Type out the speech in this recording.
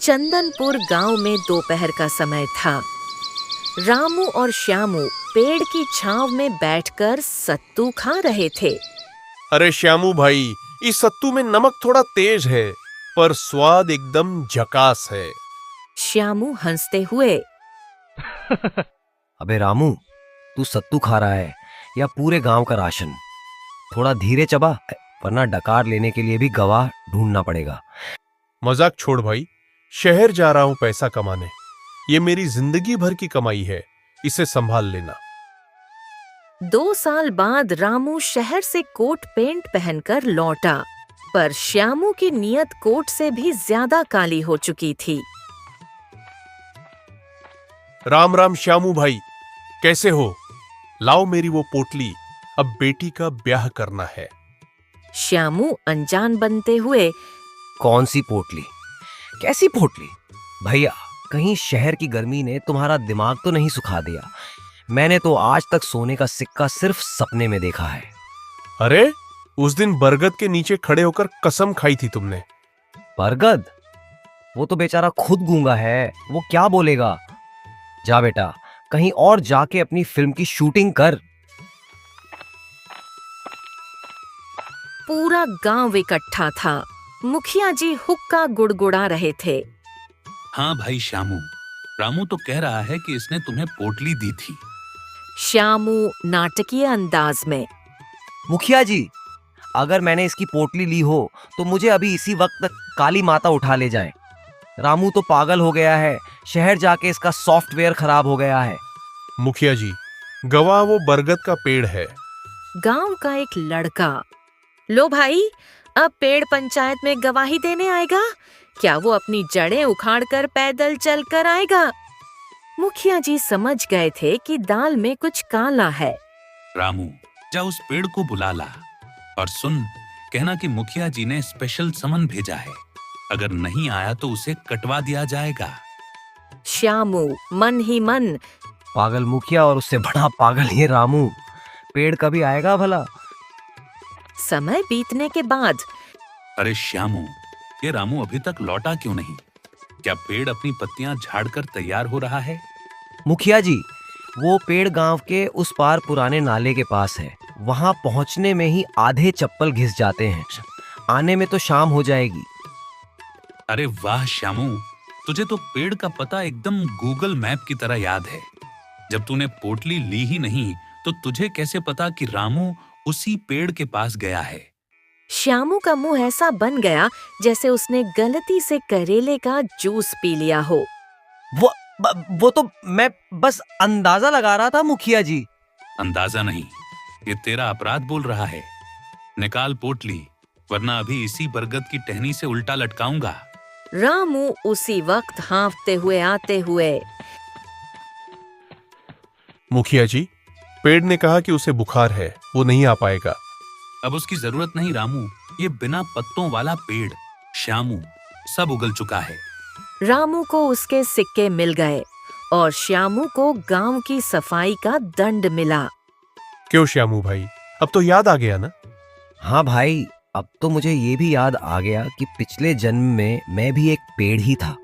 चंदनपुर गांव में दोपहर का समय था। रामू और श्यामू पेड़ की छांव में बैठकर सत्तू खा रहे थे। अरे श्यामू भाई, इस सत्तू में नमक थोड़ा तेज है, पर स्वाद एकदम झकास है। श्यामू हंसते हुए, अबे रामू, तू सत्तू खा रहा है या पूरे गांव का राशन? थोड़ा धीरे चबा, वरना डकार लेने के लिए भी गवाह ढूंढना पड़ेगा। मजाक छोड़ भाई, शहर जा रहा हूं पैसा कमाने। ये मेरी जिंदगी भर की कमाई है, इसे संभाल लेना। 2 साल बाद रामू शहर से कोट पेंट पहनकर लौटा, पर श्यामू की नीयत कोट से भी ज्यादा काली हो चुकी थी। राम राम श्यामू भाई, कैसे हो? लाओ मेरी वो पोटली, अब बेटी का ब्याह करना है। श्यामू अनजान बनते हुए, कौन सी पोटली? कैसी पोटली? भैया, कहीं शहर की गर्मी ने तुम्हारा दिमाग तो नहीं सुखा दिया? मैंने तो आज तक सोने का सिक्का सिर्फ सपने में देखा है। अरे, उस दिन बरगद के नीचे खड़े होकर कसम खाई थी तुमने। बरगद? वो तो बेचारा खुद गूंगा है, वो क्या बोलेगा? जा बेटा, कहीं और जाके अपनी फिल्म की शूटिंग कर। पूरा गांव इकट्ठा था। मुखिया जी हुक्का गुड़गुड़ा रहे थे। हाँ भाई श्यामू, रामू तो कह रहा है कि इसने तुम्हें पोटली दी थी। श्यामू नाटकीय अंदाज में, मुखिया जी, अगर मैंने इसकी पोटली ली हो तो मुझे अभी इसी वक्त काली माता उठा ले जाएं। रामू तो पागल हो गया है, शहर जाके इसका सॉफ्टवेयर खराब हो गया है। मुखिया जी, गवाह वो बरगद का पेड़ है। गांव का एक लड़का, लो भाई, अब पेड़ पंचायत में गवाही देने आएगा। क्या वो अपनी जड़ें उखाड़कर पैदल चलकर आएगा? मुखिया जी समझ गए थे कि दाल में कुछ काला है। रामू, जा उस पेड़ को बुला ला और सुन, कहना कि मुखिया जी ने स्पेशल समन भेजा है। अगर नहीं आया तो उसे कटवा दिया जाएगा। श्यामू मन ही मन, पागल मुखिया और उससे बड़ा पागल ये रामू। पेड़ कभी आएगा भला? समय बीतने के बाद, अरे श्यामू, ये रामू अभी तक लौटा क्यों नहीं? क्या पेड़ अपनी पत्तियां झाड़कर तैयार हो रहा है? मुखिया जी, वो पेड़ गांव के उस पार पुराने नाले के पास है। वहां पहुंचने में ही आधे चप्पल घिस जाते हैं। आने में तो शाम हो जाएगी। अरे वाह श्यामू, तुझे तो पेड़ का पता एकदम गूगल मैप की तरह याद है। जब तूने पोटली ली ही नहीं तो तुझे कैसे पता कि रामू उसी पेड़ के पास गया है? श्यामू का मुंह ऐसा बन गया जैसे उसने गलती से करेले का जूस पी लिया हो। वो तो मैं बस अंदाजा लगा रहा था मुखिया जी। अंदाजा नहीं, ये तेरा अपराध बोल रहा है। निकाल पोटली, वरना अभी इसी बरगद की टहनी से उल्टा लटकाऊंगा। रामू उसी वक्त हांफते हुए आते हुए, मुखिया जी, पेड़ ने कहा कि उसे बुखार है, वो नहीं आ पाएगा। अब उसकी जरूरत नहीं रामू, ये बिना पत्तों वाला पेड़ श्यामू सब उगल चुका है। रामू को उसके सिक्के मिल गए और श्यामू को गांव की सफाई का दंड मिला। क्यों श्यामू भाई, अब तो याद आ गया ना? हाँ भाई, अब तो मुझे ये भी याद आ गया कि पिछले जन्म में मैं भी एक पेड़ ही था।